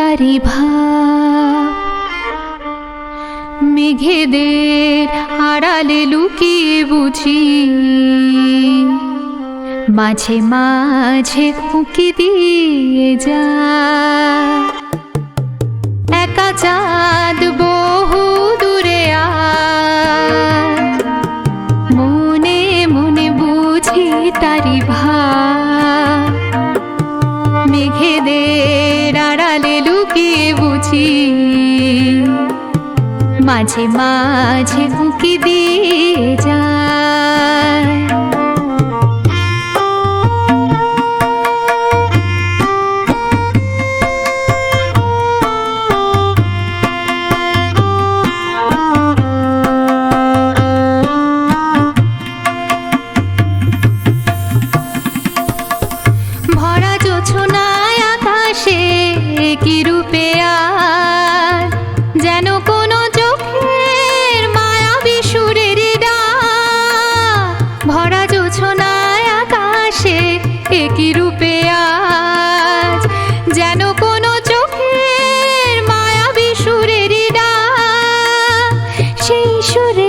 তারি ভাব মেঘেদের আড়ালে লুকিয়ে বুঝি মাঝে মাঝে উঁকি দিয়ে যায় একা চাঁদ বহু দূরে মনে মনে বুঝি তারি ভাব মেঘেদের আড়ালে লুকিয়ে বুঝি মাঝে মাঝে উঁকি দিয়ে যায় ভরা জোছনায় আকাশে কি রূপে আর যেন কোনো চোখের মায়াবী সুরের ডাক ভরা জোছনায় আকাশে কি রূপে আজ যেন কোনো চোখের মায়াবী সুরের ডাক সেই সুরে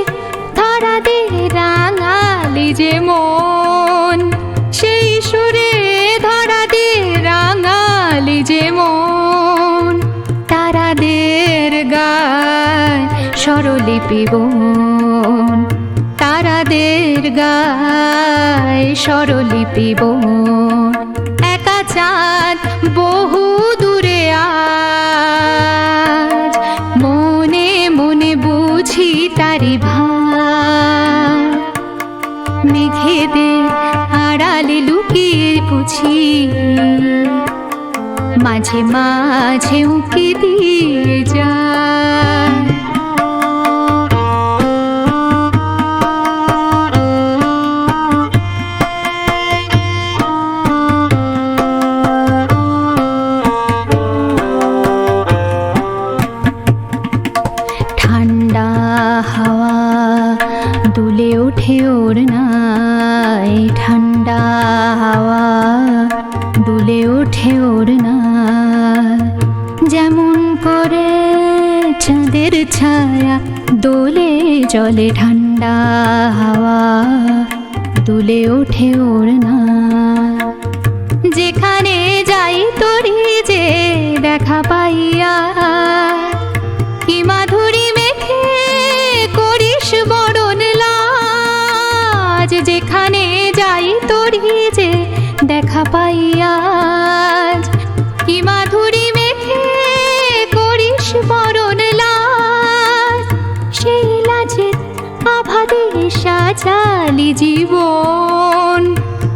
ধরা দে রাঙালি যে মন সেই সুরে ধরা দে রাঙালি যে মন তারাদের গায় স্বরলিপি বন তারাদের গায় স্বরলিপি বন একা চাঁদ বহু দূরে আজ মনে মনে বুঝি তারি ভাব মেঘেদের আড়ালে লুকিয়ে বুঝি মাঝে মাঝে উঁকি দিয়ে যায় ঠান্ডা হাওয়া দুলে ওঠে ওর নাই ঠান্ডা হাওয়া দুলে ওঠে ওর না যেমন করে চাঁদের ছায়া দোলে জলে ঠান্ডা হাওয়া দুলে ওঠে ওর না যেখানে যাই তোরি যে দেখা পাইয়া কি মাধুরী মেখে করিস বরণ লাজ যেখানে যাই তোরি যে দেখা পাইয়া কি মাধুরী মেখে করিস বরণ লাজ সেই লাজের আভাদে সাজালি জীবন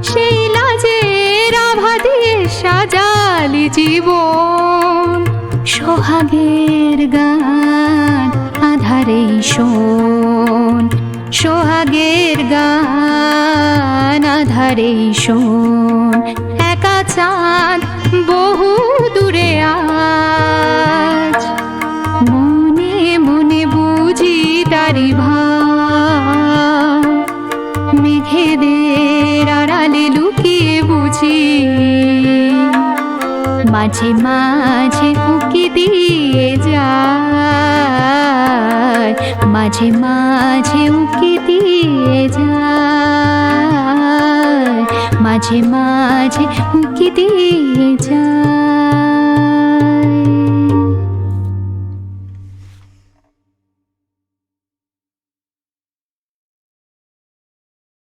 সেই লাজের আভাদে সাজালি জীবন সোহাগের গান আধারেই শোন সোহাগের গান আধারেই শোন একা চাঁদ বহু দূরে আজ মনে মনে বুঝি তারি ভাব মেঘেদের আড়ালে লুকিয়ে বুঝি মাঝে মাঝে উঁকি দিয়ে যায় মাঝে মাঝে উঁকি দিয়ে যায় মাঝে মাঝে উঁকি দিয়ে যায়।